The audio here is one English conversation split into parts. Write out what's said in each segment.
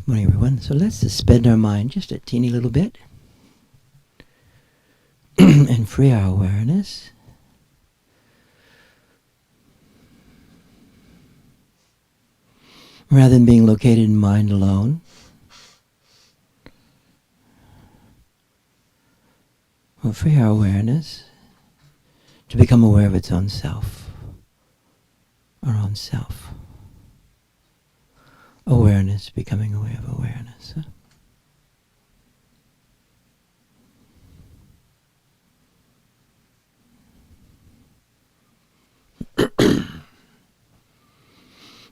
Morning, everyone. So let's suspend our mind just a teeny little bit and free our awareness. Rather than being located in mind alone, we'll free our awareness to become aware of its own self, our own self. Awareness becoming aware of awareness.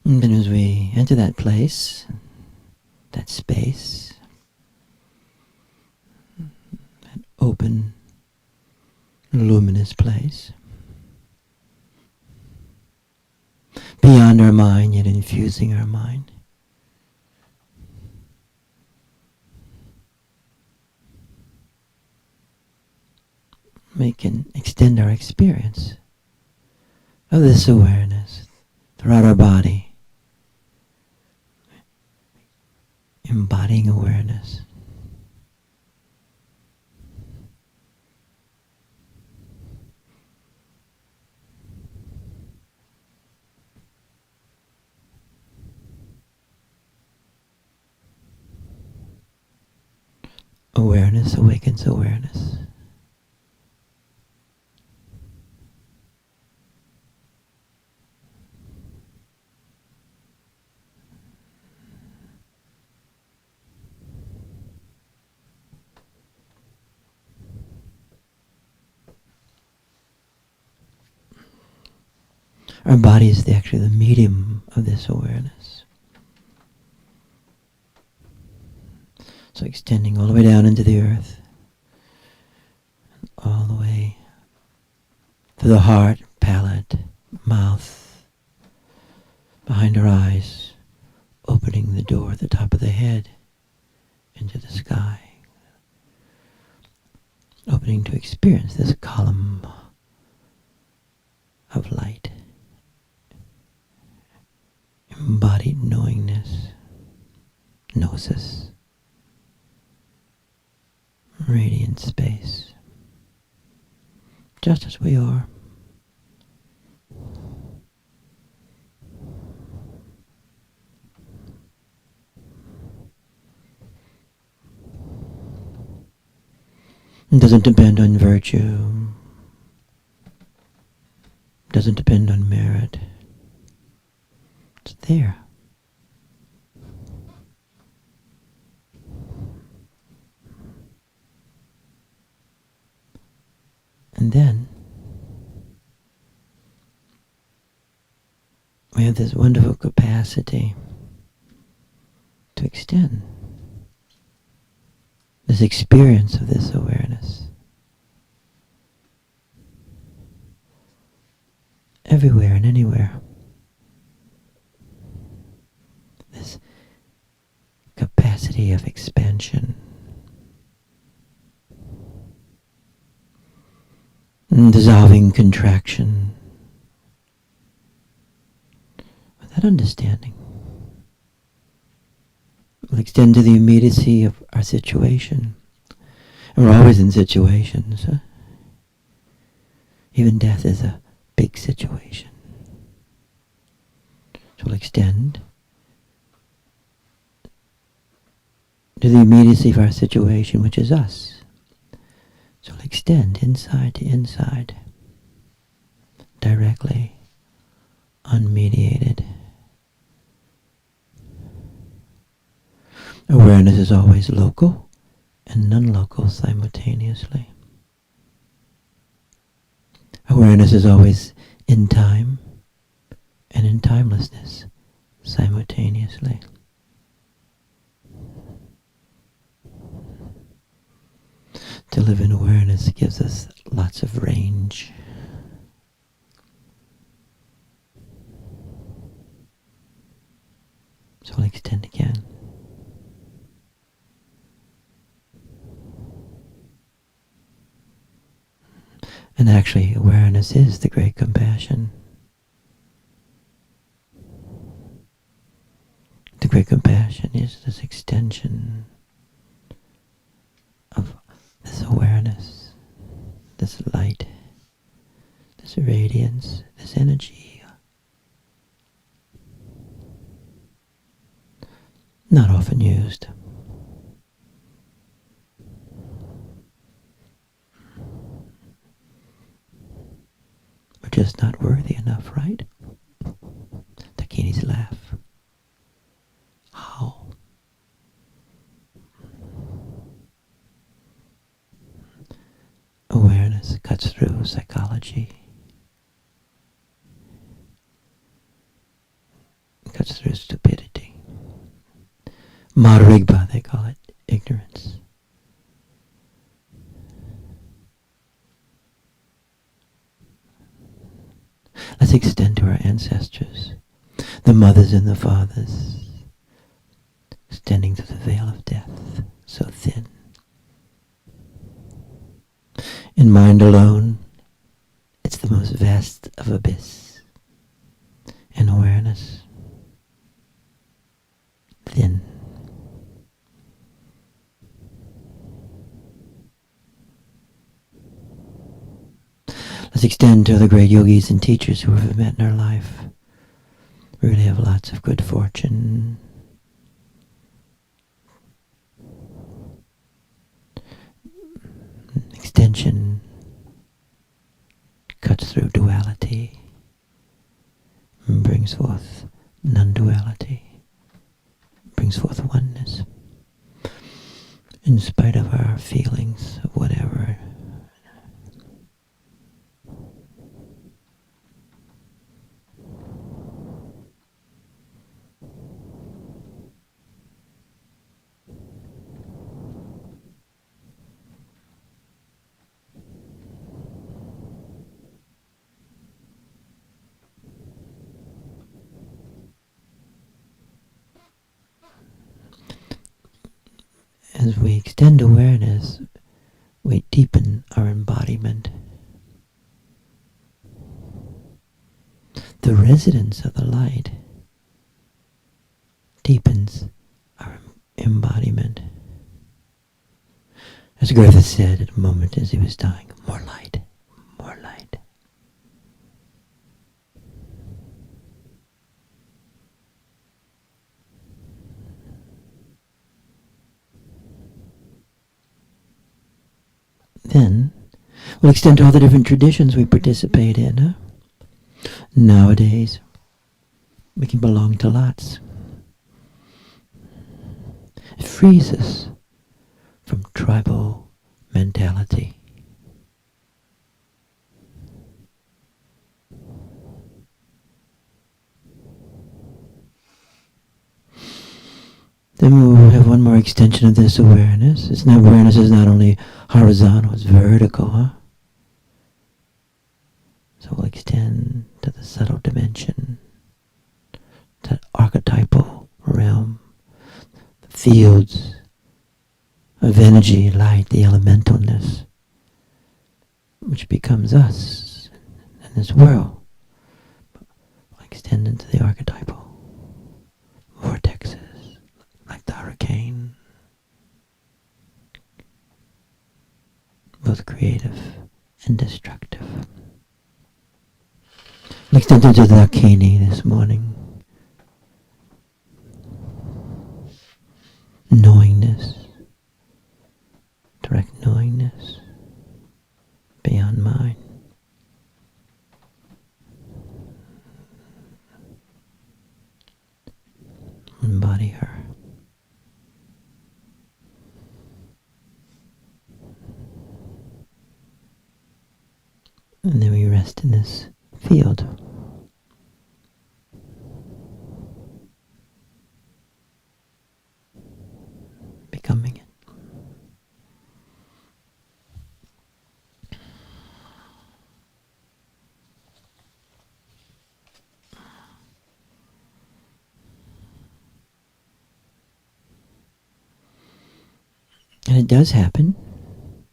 And then as we enter that place, that space, that open, luminous place, beyond our mind yet infusing our mind, we can extend our experience of this awareness throughout our body, embodying awareness. Awareness awakens awareness. Our body is actually the medium of this awareness. So extending all the way down into the earth, all the way to the heart, palate, mouth, behind our eyes, opening the door at the top of the head into the sky, opening to experience this column of light, embodied knowingness, gnosis, radiant space, just as we are. It doesn't depend on virtue, doesn't depend on merit. It's there. And then we have this wonderful capacity to extend this experience of this awareness everywhere and anywhere. This capacity of expansion. Dissolving contraction. With that understanding, we'll extend to the immediacy of our situation. And we're always in situations. Even death is a big situation. So we'll extend to the immediacy of our situation, which is us. So we'll extend inside to inside, directly, unmediated. Awareness is always local and non-local simultaneously. Awareness is always in time and in timelessness simultaneously. To live in awareness gives us lots of range. So we'll extend again. And actually, awareness is the great compassion. The great compassion compassion is this extension of this awareness, this light, this radiance, this energy. Not often used. We're just not worthy enough, right? Takini's laugh. How? Awareness cuts through psychology. Cuts through stupidity. Marigba, they call it, ignorance. Let's extend to our ancestors, the mothers and the fathers, extending through the veil of death, so thin. In mind alone, it's the most vast of abyss. In awareness, thin. Let's extend to the great yogis and teachers who we've met in our life. We really have lots of good fortune. Extension cuts through duality and brings forth non-duality, brings forth oneness. In spite of our feelings of whatever. As we extend awareness, we deepen our embodiment. The resonance of the light deepens our embodiment. As Griffith said at a moment as he was dying, more light, more light. Then we'll extend to all the different traditions we participate in. Huh? Nowadays, we can belong to lots. It frees us from tribal mentality. Then we'll have one more extension of this awareness. Awareness is not only horizontal, it's vertical, huh? So we'll extend to the subtle dimension, that archetypal realm, the fields of energy, light, the elementalness, which becomes us in this world. We'll extend into the archetypal vortexes. Like the hurricane, both creative and destructive. We'll extend into the Dakini this morning. Knowingness, direct knowingness, beyond mind. Embody her. And then we rest in this field. Becoming it. And it does happen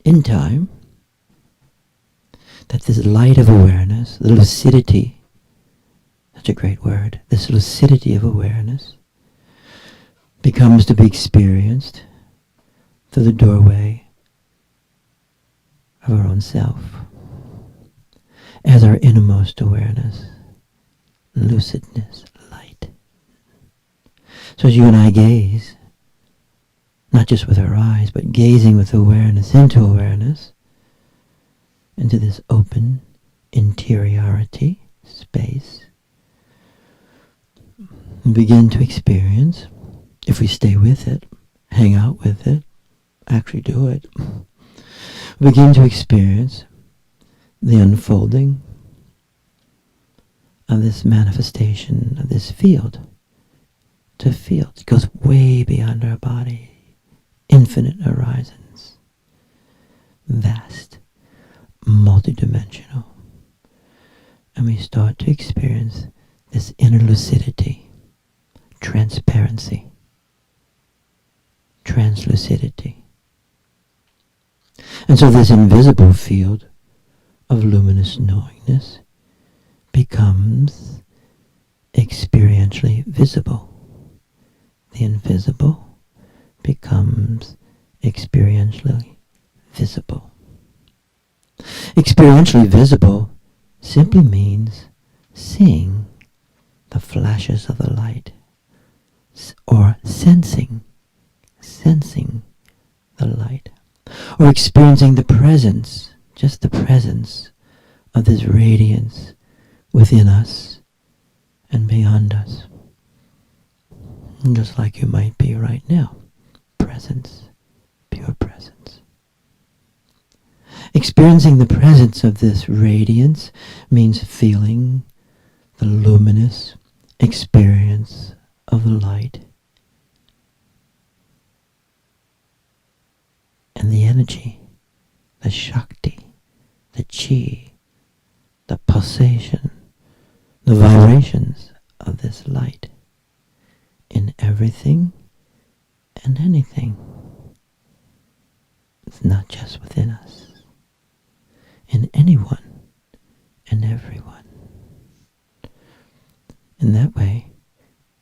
in time that this light of awareness, the lucidity, such a great word, this lucidity of awareness becomes to be experienced through the doorway of our own self as our innermost awareness, lucidness, light. So as you and I gaze, not just with our eyes, but gazing with awareness, into this open interiority space, and begin to experience, if we stay with it, hang out with it, actually do it, begin to experience the unfolding of this manifestation of this field to field. It goes way beyond our body, infinite horizons, vast, multidimensional. And we start to experience this inner lucidity, transparency, translucidity. And so this invisible field of luminous knowingness becomes experientially visible. The invisible becomes experientially visible. Experientially visible simply means seeing the flashes of the light, or sensing the light, or experiencing the presence, just the presence of this radiance within us and beyond us. Just like you might be right now. Presence, pure presence. Experiencing the presence of this radiance means feeling the luminous experience of the light and the energy, the Shakti, the Chi, the pulsation, the vibrations of this light in everything and anything. It's not just within us, in anyone and everyone. In that way,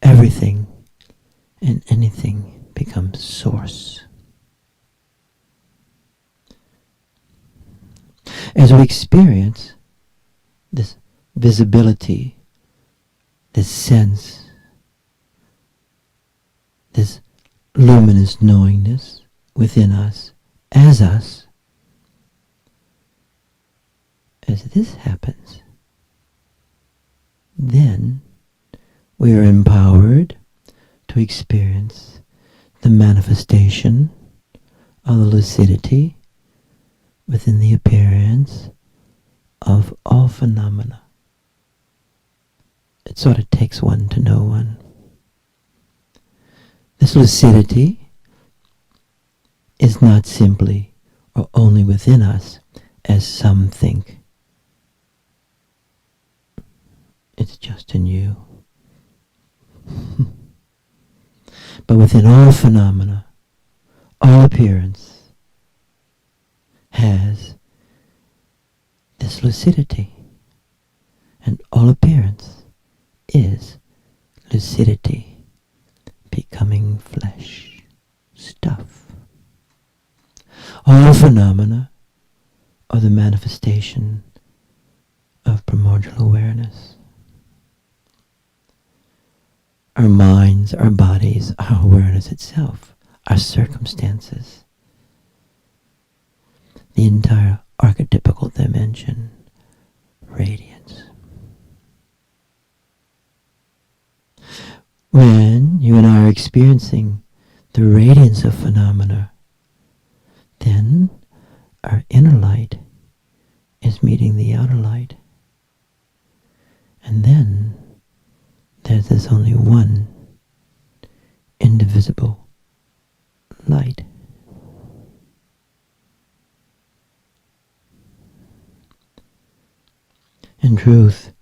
everything and anything becomes source. As we experience this visibility, this sense, this luminous knowingness within us, as this happens, then we are empowered to experience the manifestation of the lucidity within the appearance of all phenomena. It sort of takes one to know one. This lucidity is not simply or only within us, as some think. It's just in you. But within all phenomena, all appearance has this lucidity. And all appearance is lucidity becoming flesh, stuff. All phenomena are the manifestation of primordial awareness. Our minds, our bodies, our awareness itself, our circumstances, the entire archetypical dimension, radiance. When you and I are experiencing the radiance of phenomena, then our inner light is meeting the outer light. And then there's this only one indivisible light. In truth,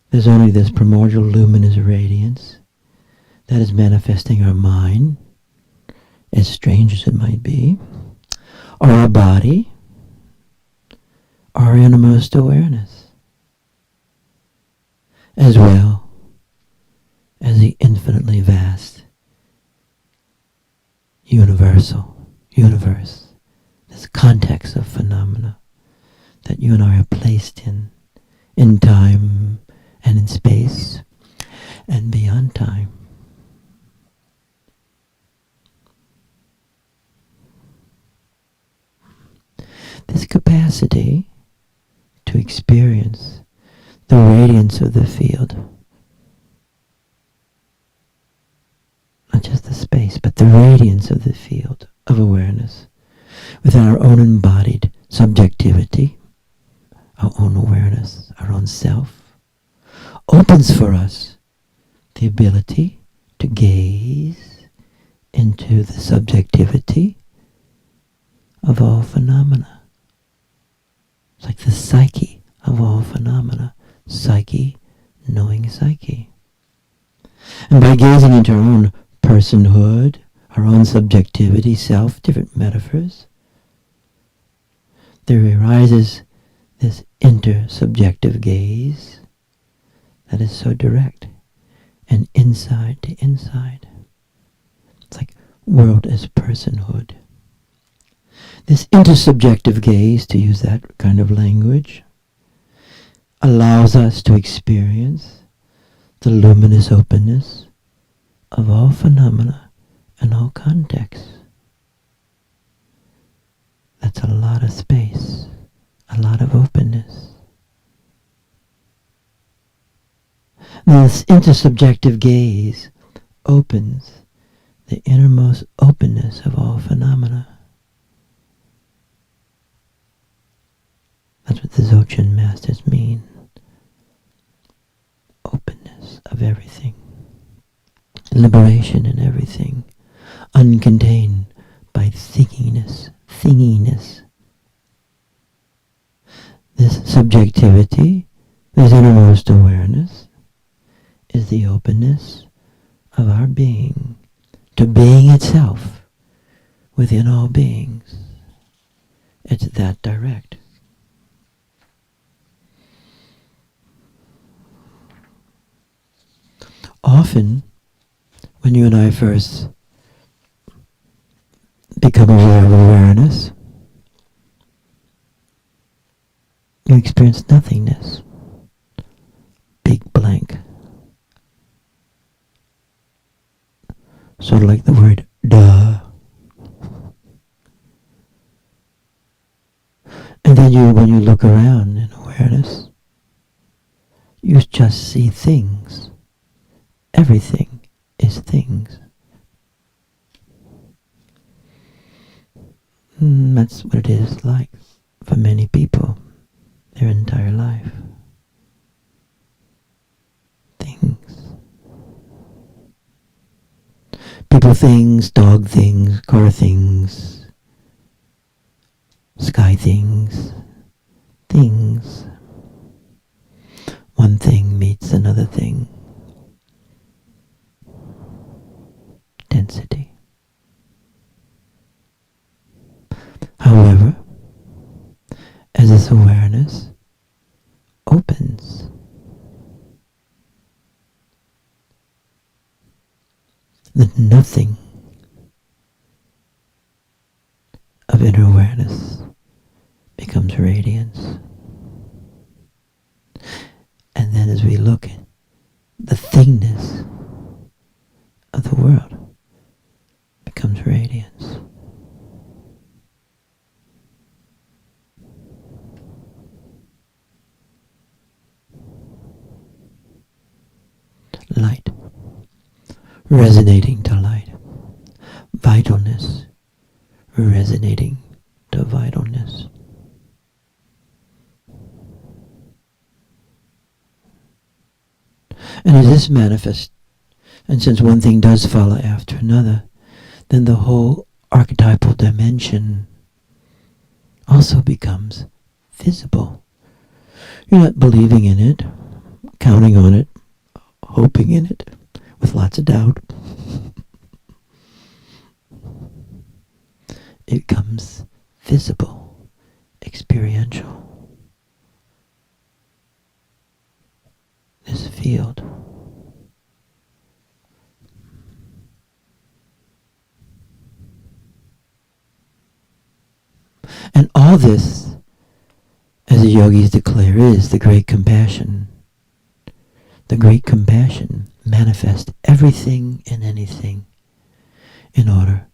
there's only this primordial luminous radiance that is manifesting our mind, as strange as it might be, or our body, our innermost awareness, as well as the infinitely vast, universe, this context of phenomena that you and I are placed in time and in space and beyond time. This capacity to experience the radiance of the field, not just the space, but the radiance of the field of awareness within our own embodied subjectivity, our own awareness, our own self, opens for us the ability to gaze into the subjectivity of all phenomena. It's like the psyche of all phenomena. Psyche knowing psyche. And by gazing into our own personhood, our own subjectivity, self, different metaphors, there arises this intersubjective gaze that is so direct and inside to inside. It's like world as personhood. This intersubjective gaze, to use that kind of language, allows us to experience the luminous openness of all phenomena and all contexts. That's a lot of space, a lot of openness. This intersubjective gaze opens the innermost openness of all phenomena. That's what the Dzogchen masters mean. Openness of everything. Liberation in everything. Uncontained by thinginess. This subjectivity, this innermost awareness, is the openness of our being to being itself within all beings. It's that direct. Often, when you and I first become aware of awareness, you experience nothingness. Big blank. Sort of like the word duh. And then when you look around in awareness, you just see things. Everything is things. That's what it is like for many people, their entire life. Things. People things, dog things, car things, sky things, things. One thing meets another thing. Density. However, as this awareness opens, the nothing of inner awareness becomes radiance. And then as we look at the thingness of the world becomes radiance. Light, resonating to light. Vitalness, resonating to vitalness. And as this manifests, and since one thing does follow after another, then the whole archetypal dimension also becomes visible. You're not believing in it, counting on it, hoping in it, with lots of doubt. It becomes visible, experiential. This field. And all this, as the yogis declare, is the great compassion. The great compassion manifests everything and anything in order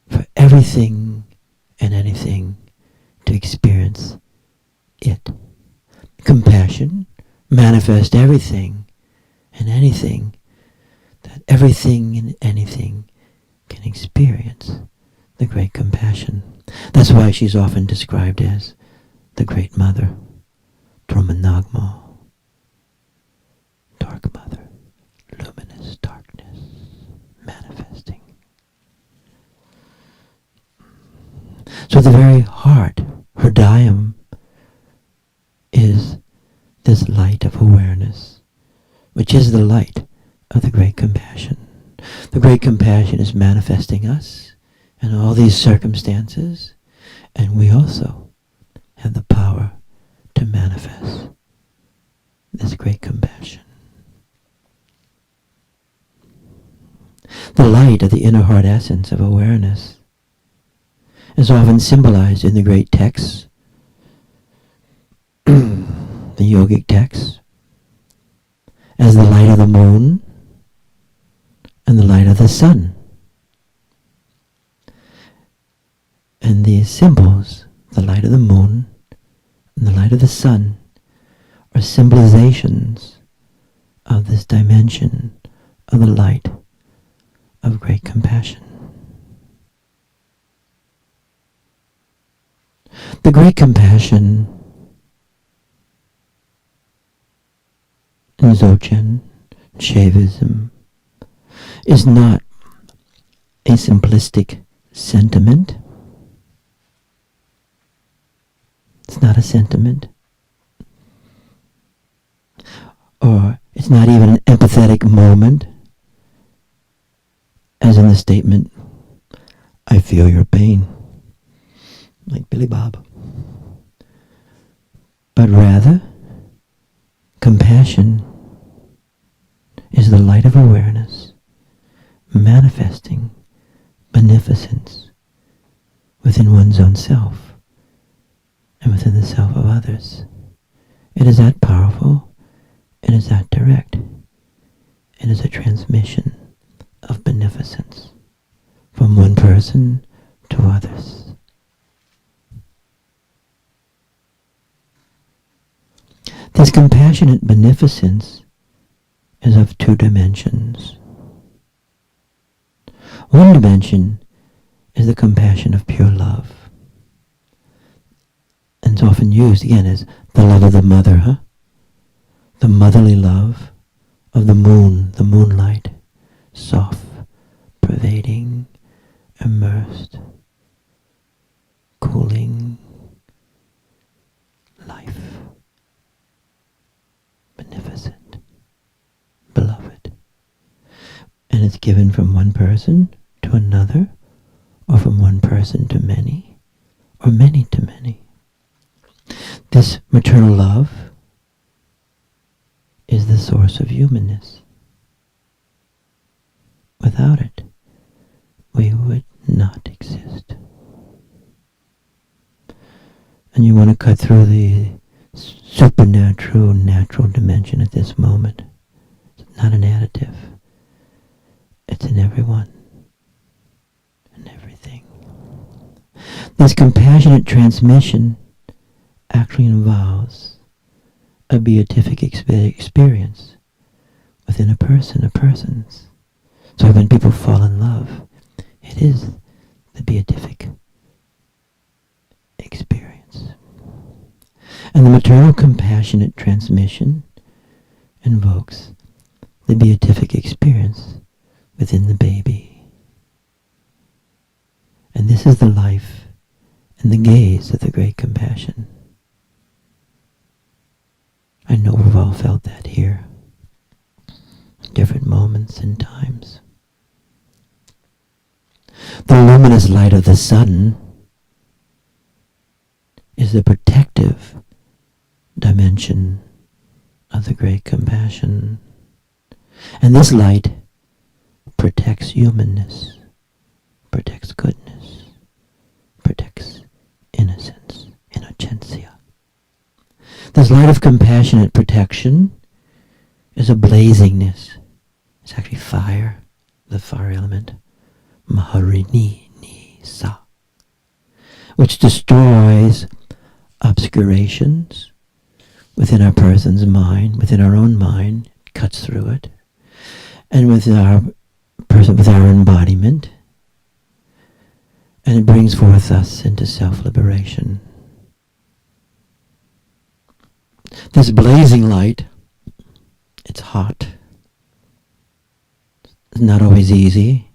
for everything and anything to experience it. Compassion manifests everything and anything that everything and anything can experience. The great compassion. That's why she's often described as the Great Mother, Droma, Dark Mother, luminous darkness, manifesting. So the very heart, Hridayam, is this light of awareness, which is the light of the great compassion. The great compassion is manifesting us in all these circumstances, and we also have the power to manifest this great compassion. The light of the inner heart essence of awareness is often symbolized in the great texts, the yogic texts, as the light of the moon and the light of the sun. And these symbols, the light of the moon and the light of the sun, are symbolizations of this dimension of the light of great compassion. The great compassion in Dzogchen, Shaivism, is not a simplistic sentiment. It's not a sentiment. Or it's not even an empathetic moment, as in the statement, I feel your pain, like Billy Bob. But rather, compassion is the light of awareness manifesting beneficence within one's own self and within the self of others. It is that powerful. It is that direct. It is a transmission of beneficence from one person to others. This compassionate beneficence is of two dimensions. One dimension is the compassion of pure love. And it's often used, again, as the love of the mother, The motherly love of the moon, the moonlight, soft, pervading, immersed, cooling, life, beneficent, beloved. And it's given from one person to another, or from one person to many, or many to many. This maternal love is the source of humanness. Without it, we would not exist. And you want to cut through the supernatural, natural dimension at this moment. It's not an additive. It's in everyone and everything. This compassionate transmission actually involves a beatific experience within a person's. So when people fall in love, it is the beatific experience. And the maternal compassionate transmission invokes the beatific experience within the baby. And this is the life and the gaze of the great compassion. I know we've all felt that here, in different moments and times. The luminous light of the sun is the protective dimension of the great compassion. And this light protects humanness, protects goodness, protects This light of compassionate protection is a blazingness. It's actually fire, the fire element. Maharini ni sa, which destroys obscurations within our person's mind, within our own mind, cuts through it, and with our person, with our embodiment, and it brings forth us into self-liberation. This blazing light, it's hot. It's not always easy.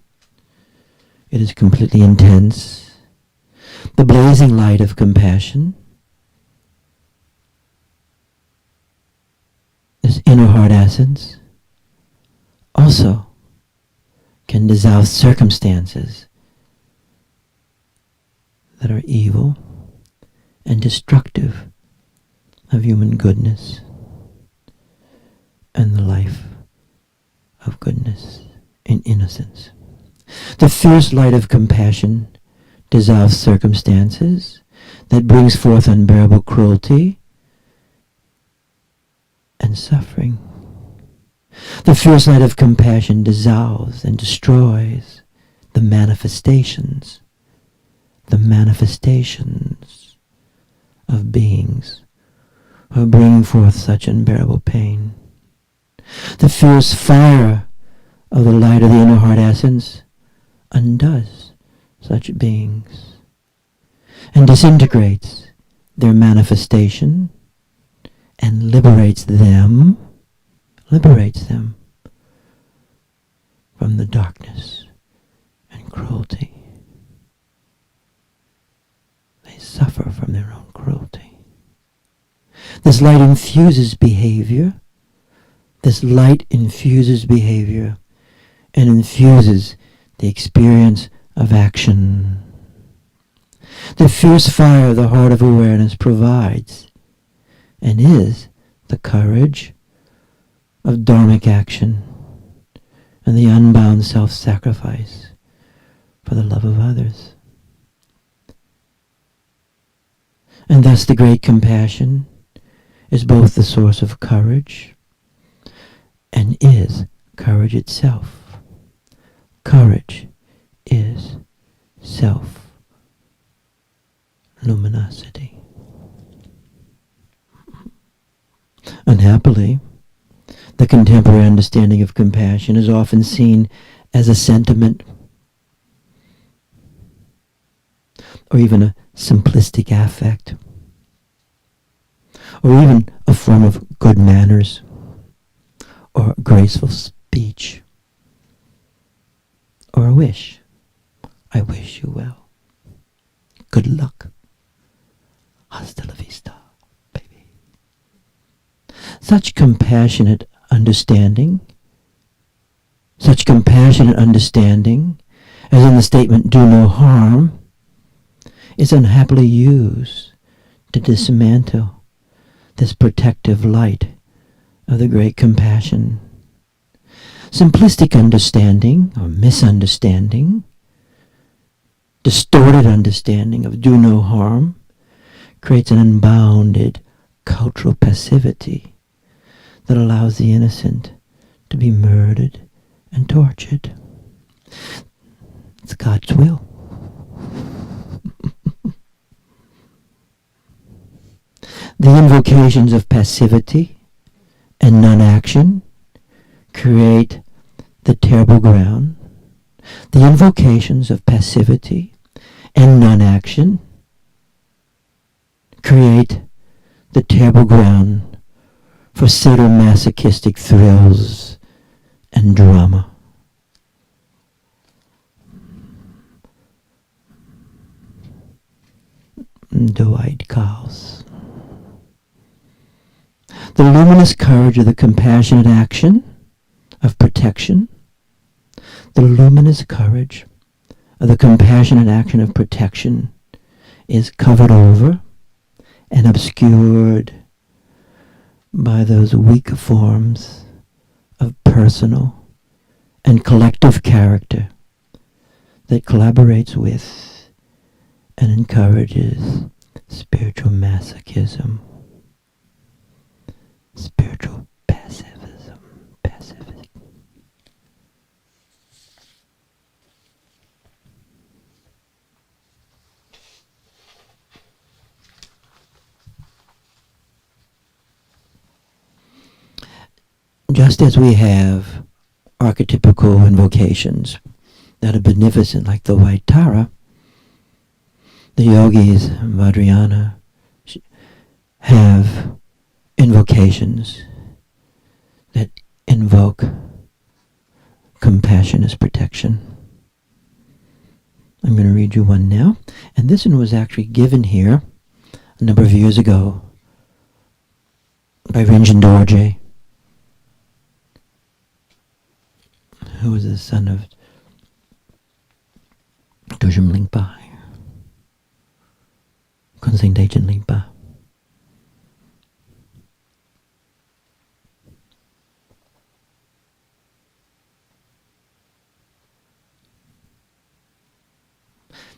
It is completely intense. The blazing light of compassion, this inner heart essence, also can dissolve circumstances that are evil and destructive of human goodness and the life of goodness in innocence. The fierce light of compassion dissolves circumstances that brings forth unbearable cruelty and suffering. The fierce light of compassion dissolves and destroys the manifestations of beings who are bringing forth such unbearable pain. The fierce fire of the light of the inner heart essence undoes such beings and disintegrates their manifestation and liberates them from the darkness and cruelty. They suffer from their own cruelty. This light infuses behavior. This light infuses behavior and infuses the experience of action. The fierce fire of the heart of awareness provides and is the courage of dharmic action and the unbound self-sacrifice for the love of others. And thus the great compassion is both the source of courage and is courage itself. Courage is self-luminosity. Unhappily, the contemporary understanding of compassion is often seen as a sentiment or even a simplistic affect or even a form of good manners or graceful speech or a wish. I wish you well. Good luck. Hasta la vista, baby. Such compassionate understanding as in the statement, do no harm, is unhappily used to dismantle this protective light of the great compassion. Simplistic understanding or misunderstanding, distorted understanding of do no harm creates an unbounded cultural passivity that allows the innocent to be murdered and tortured. It's God's will. The invocations of passivity and non-action create the terrible ground. The invocations of passivity and non-action create the terrible ground for sadomasochistic thrills and drama. Doe-eyed cows. The luminous courage of the compassionate action of protection, the luminous courage of the compassionate action of protection is covered over and obscured by those weak forms of personal and collective character that collaborates with and encourages spiritual masochism. Spiritual pacifism. Pacifism. Just as we have archetypical invocations that are beneficent, like the white Tara, the yogis, Vajrayana, have invocations that invoke compassion as protection. I'm going to read you one now. And this one was actually given here a number of years ago by Rinchen Dorje, who was the son of Dojum Lingpa, Konseng Dechen Lingpa.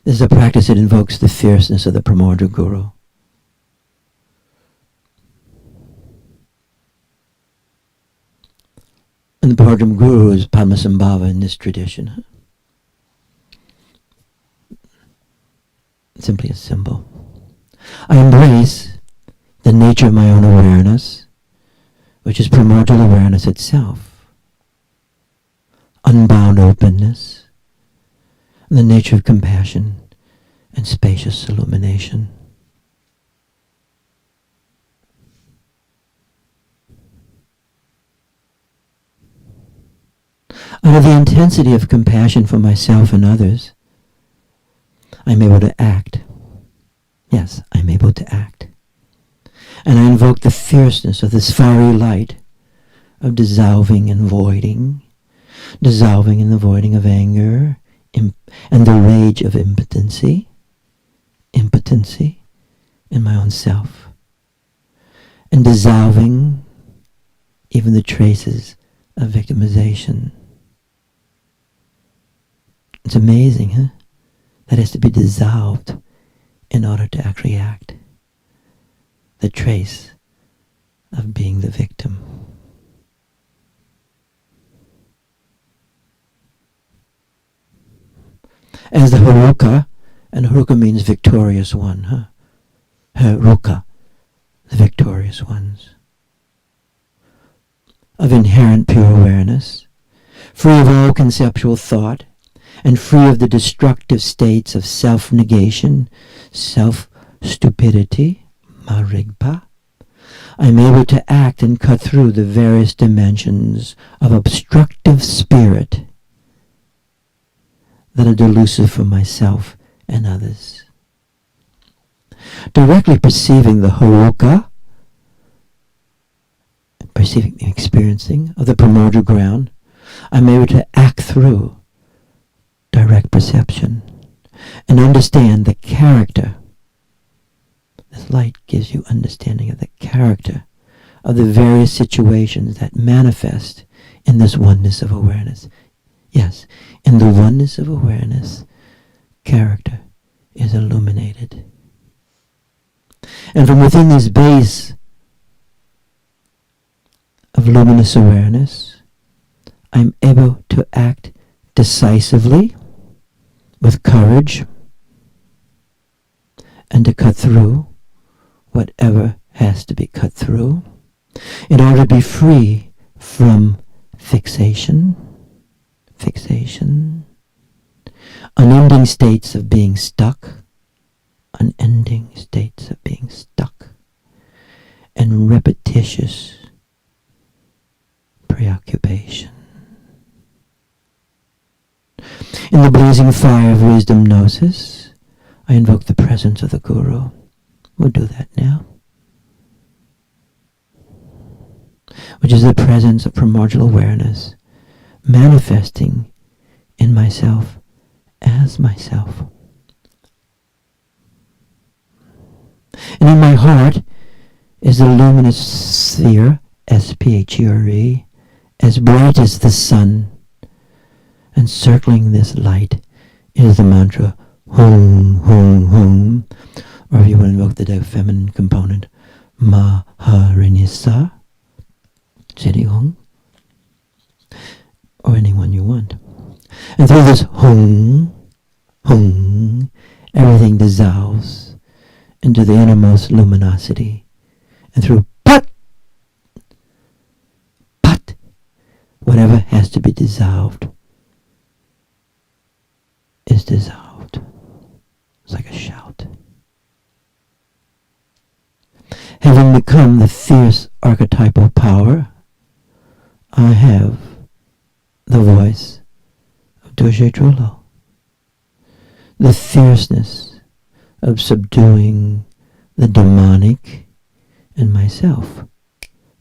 This is a practice that invokes the fierceness of the primordial guru. And the primordial guru is Padmasambhava in this tradition. Simply a symbol. I embrace the nature of my own awareness, which is primordial awareness itself, unbound openness, and the nature of compassion and spacious illumination. Out of the intensity of compassion for myself and others, I'm able to act. Yes, I'm able to act. And I invoke the fierceness of this fiery light of dissolving and voiding, dissolving and the voiding of anger, and the rage of impotency in my own self, and dissolving even the traces of victimization. It's amazing, huh? That has to be dissolved in order to actually act. The trace of being the victim. As the Haruka, and Haruka means victorious one, huh? Haruka, the victorious ones, of inherent pure awareness, free of all conceptual thought, and free of the destructive states of self-negation, self-stupidity, marigpa, I'm able to act and cut through the various dimensions of obstructive spirit that are delusive for myself and others. Directly perceiving the Haroka, perceiving the experiencing of the primordial ground, I'm able to act through direct perception and understand the character. This light gives you understanding of the character of the various situations that manifest in this oneness of awareness. Yes, in the oneness of awareness, character is illuminated. And from within this base of luminous awareness, I'm able to act decisively, with courage, and to cut through whatever has to be cut through in order to be free from fixation, unending states of being stuck, and repetitious preoccupation. In the blazing fire of wisdom gnosis, I invoke the presence of the Guru. We'll do that now. Which is the presence of primordial awareness manifesting in myself as myself. And in my heart is the luminous sphere, S-P-H-E-R-E, as bright as the sun. And circling this light is the mantra, Hum, Hum, Hum, or if you want to invoke the feminine component, Maharinisa, Chiri Hong, or anyone you want. And through this Hong, Hong, everything dissolves into the innermost luminosity. And through Pat, Pat, whatever has to be dissolved is dissolved. It's like a shout. Having become the fierce archetypal power, I have the voice of Doshe Trullo, the fierceness of subduing the demonic in myself,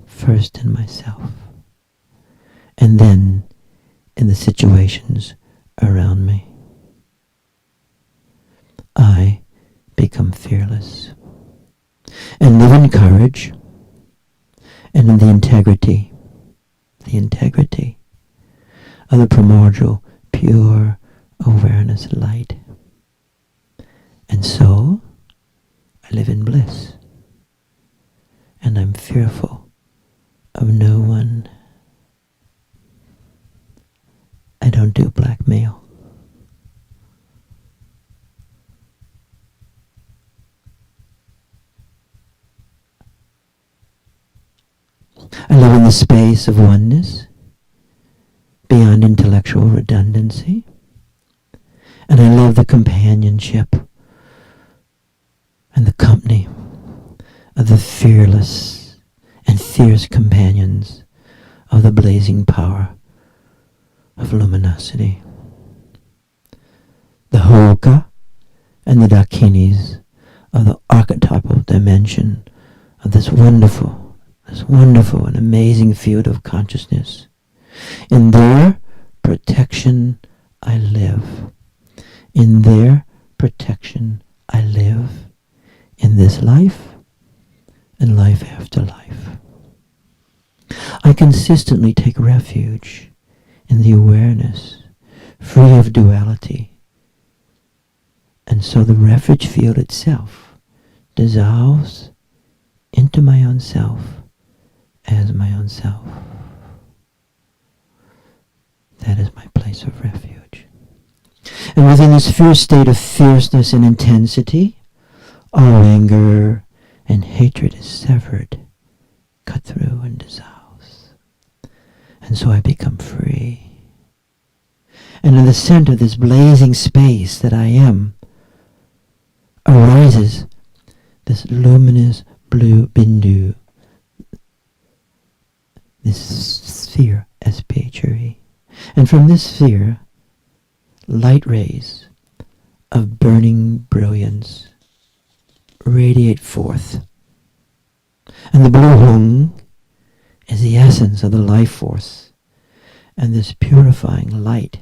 first in myself, and then in the situations around me. I become fearless and live in courage and in the integrity of the primordial, pure awareness light. And so, I live in bliss, and I'm fearful of no one. I don't do blackmail. I live in the space of oneness, beyond intellectual redundancy, and I love the companionship and the company of the fearless and fierce companions of the blazing power of luminosity. The Hoka and the Dakinis of the archetypal dimension of this wonderful and amazing field of consciousness. In their protection I live. In their protection I live. In this life and life after life. I consistently take refuge in the awareness, free of duality. And so the refuge field itself dissolves into my own self as my own self. That is my place of refuge. And within this fierce state of fierceness and intensity, all anger and hatred is severed, cut through and dissolves. And so I become free. And in the center of this blazing space that I am, arises this luminous blue bindu, this sphere, S-P-H-R-E. And from this sphere, light rays of burning brilliance radiate forth. And the blue hung is the essence of the life force. And this purifying light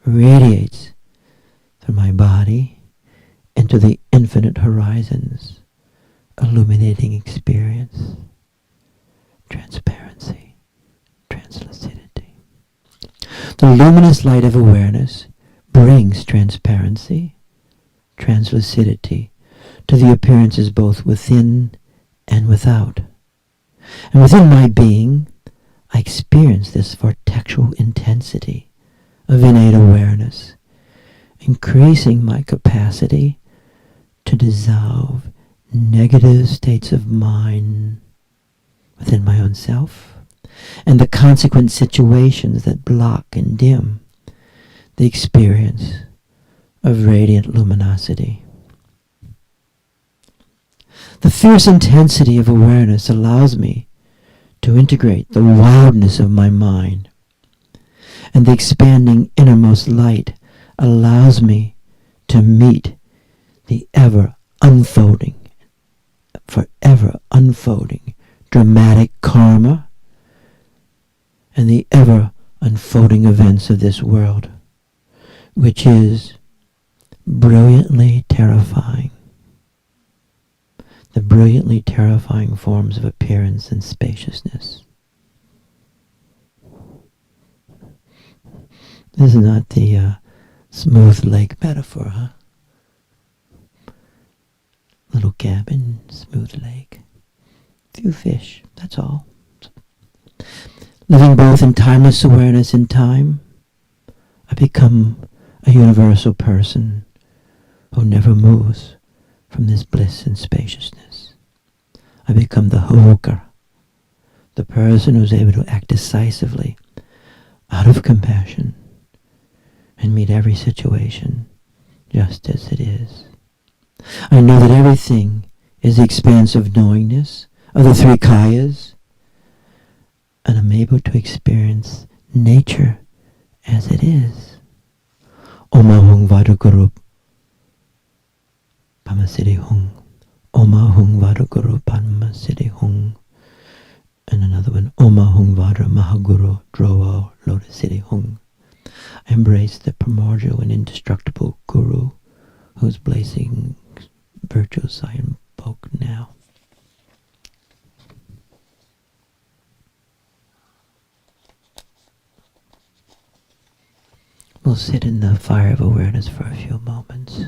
radiates through my body into the infinite horizons, illuminating experience, transparency, translucidity. The luminous light of awareness brings transparency, translucidity to the appearances both within and without. And within my being, I experience this vortexual intensity of innate awareness, increasing my capacity to dissolve negative states of mind within my own self, and the consequent situations that block and dim the experience of radiant luminosity. The fierce intensity of awareness allows me to integrate the wildness of my mind, and the expanding innermost light allows me to meet the ever unfolding, forever unfolding dramatic karma and the ever unfolding events of this world, which is brilliantly terrifying. The brilliantly terrifying forms of appearance and spaciousness. This is not the smooth lake metaphor, huh? Little cabin, smooth lake, few fish, that's all. Living both in timeless awareness in time, I become a universal person who never moves from this bliss and spaciousness. I become the hoker, the person who's able to act decisively out of compassion and meet every situation just as it is. I know that everything is the expanse of knowingness of the three kayas, and I'm able to experience nature as it is. Oma hung vadaguru pamasiri hung. Oma hung vadaguru pamasiri hung. And another one, Oma hung vada mahaguru drowo lodasiri hung. I embrace the primordial and indestructible Guru, whose blessing virtues I invoke now. We'll sit in the fire of awareness for a few moments.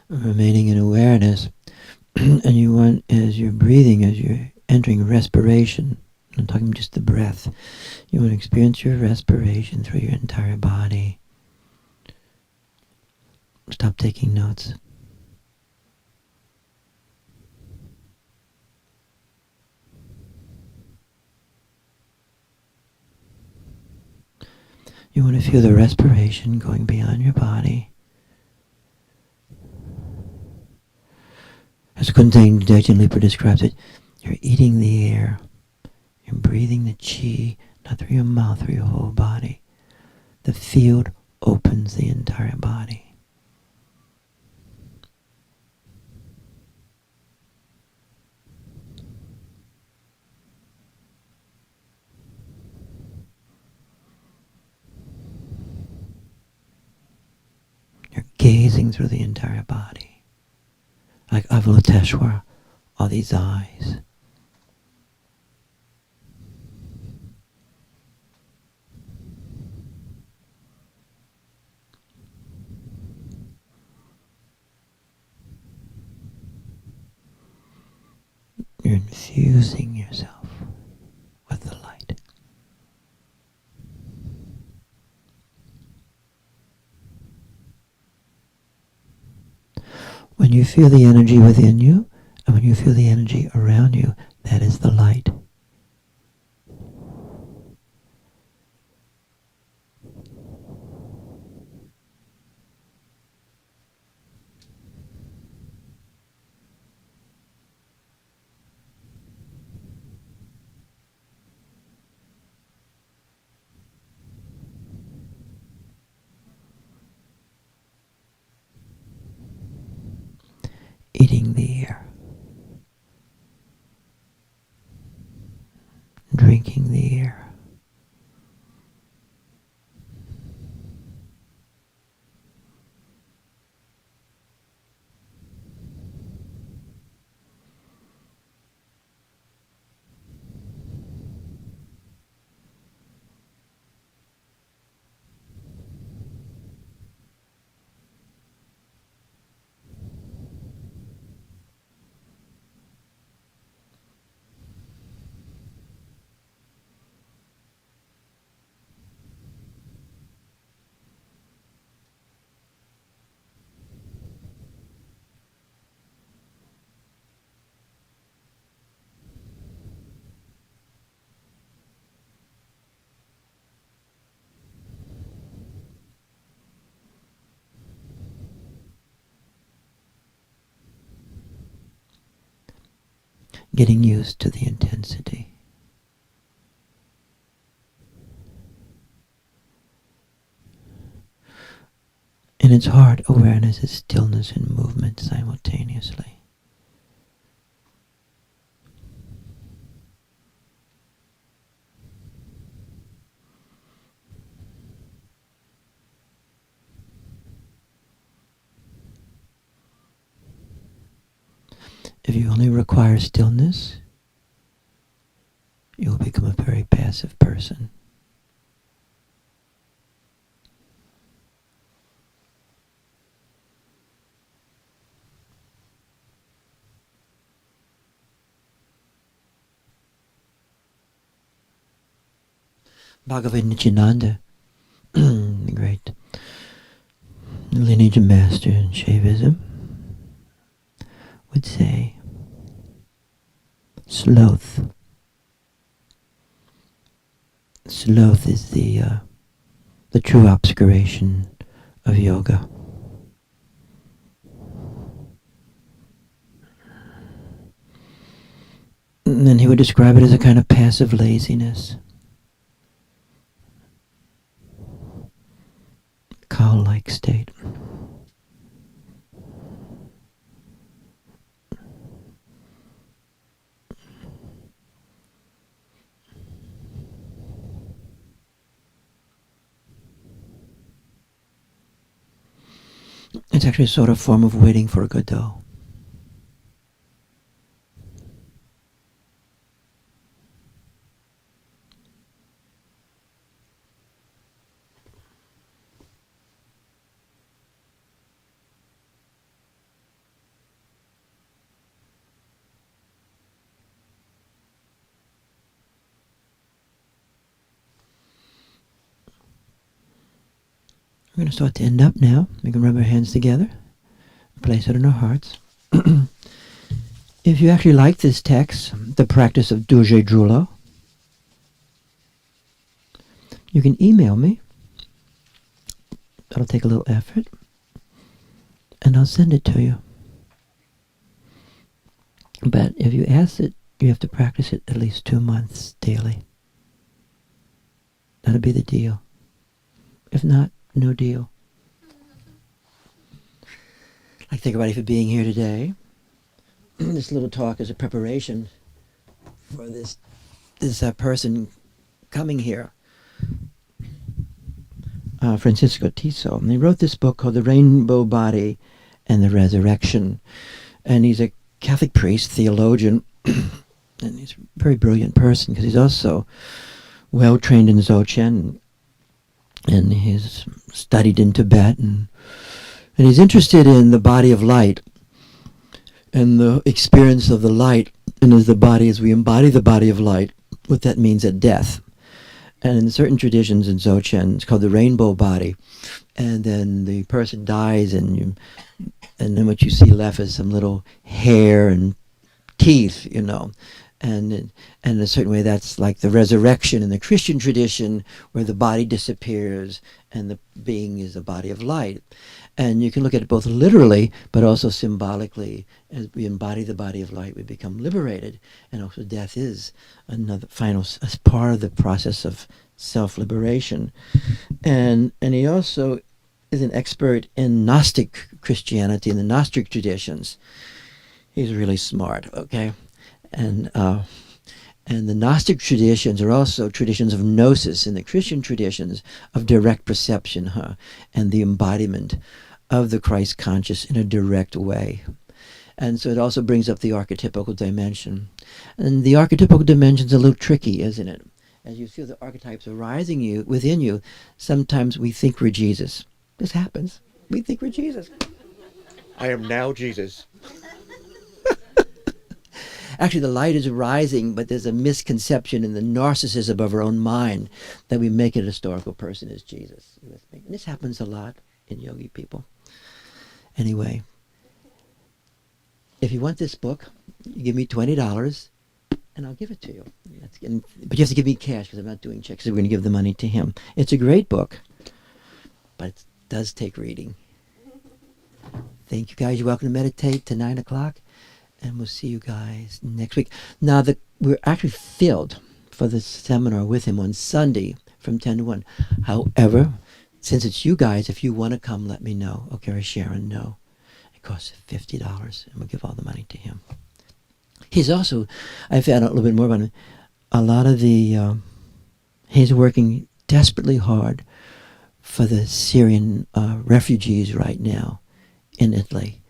Remaining in awareness, and you want, as you're breathing, as you're entering respiration, I'm talking just the breath, you want to experience your respiration through your entire body. Stop taking notes. You want to feel the respiration going beyond your body, As Kunzang Daichin Lipa describes it, you're eating the air. You're breathing the chi, not through your mouth, through your whole body. The field opens the entire body. You're gazing through the entire body. Like Avalokiteshvara, all these eyes. You're infusing yourself with the light. When you feel the energy within you, and when you feel the energy around you, that is the light. Eating the air. Drinking the air. Getting used to the intensity. In its heart, awareness is stillness and movement simultaneously. If you only require stillness, you will become a very passive person. Bhagavad Nityananda, the great lineage master in Shaivism, would say, sloth. Sloth is the true obscuration of yoga. And then he would describe it as a kind of passive laziness. Cow-like state. It's actually a sort of form of waiting for Godot. We're going to start to end up now. We can rub our hands together, place it in our hearts. If you actually like this text, the practice of Duje Drulo, you can email me. That'll take a little effort. And I'll send it to you. But if you ask it, you have to practice it at least 2 months daily. That'll be the deal. If not, no deal. I'd like to thank everybody for being here today. This little talk is a preparation for this person coming here, Francisco Tiso. And he wrote this book called The Rainbow Body and the Resurrection. And he's a Catholic priest, theologian, and he's a very brilliant person because he's also well trained in Dzogchen, and he's studied in Tibet, and he's interested in the body of light and the experience of the light, and as we embody the body of light, what that means at death. And in certain traditions in Dzogchen, it's called the rainbow body, and then the person dies, and then what you see left is some little hair and teeth, and in a certain way that's like the resurrection in the Christian tradition, where the body disappears and the being is a body of light. And you can look at it both literally but also symbolically. As we embody the body of light, we become liberated, and also death is another final as part of the process of self-liberation. And he also is an expert in Gnostic Christianity and the Gnostic traditions. He's really smart, okay? And the Gnostic traditions are also traditions of gnosis, in the Christian traditions of direct perception, and the embodiment of the Christ conscious in a direct way. And so it also brings up the archetypical dimension. And the archetypical dimension is a little tricky, isn't it? As you feel the archetypes arising within you, sometimes we think we're Jesus. This happens. We think we're Jesus. I am now Jesus. Actually, the light is rising, but there's a misconception in the narcissism of our own mind that we make a historical person as Jesus. And this happens a lot in yogi people. Anyway, if you want this book, you give me $20, and I'll give it to you. But you have to give me cash, because I'm not doing checks, so we're going to give the money to him. It's a great book, but it does take reading. Thank you, guys. You're welcome to meditate to 9 o'clock. And we'll see you guys next week. Now, we're actually filled for the seminar with him on Sunday from 10 to 1. However, since it's you guys, if you want to come, let me know. Okay, or Sharon, know. It costs $50, and we'll give all the money to him. He's also, I found out a little bit more about him. A lot of he's working desperately hard for the Syrian refugees right now in Italy.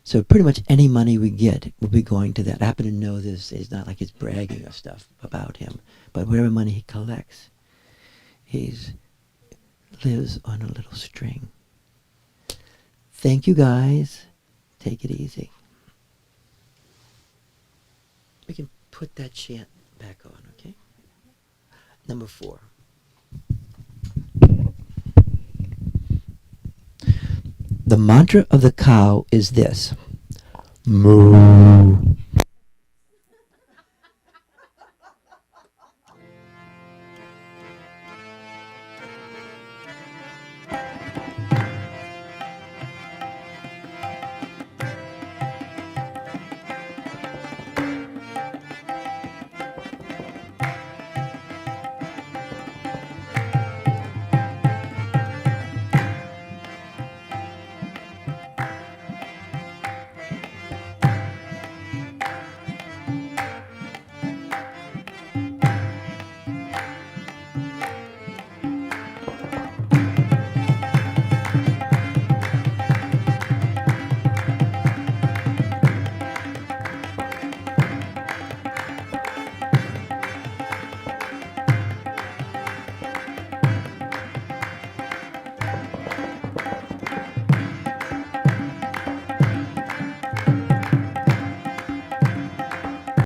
So pretty much any money we get will be going to that. I happen to know this. It's not like he's bragging or stuff about him. But whatever money he collects, he lives on a little string. Thank you, guys. Take it easy. We can put that chant back on, okay? Number 4. The mantra of the cow is this: moo.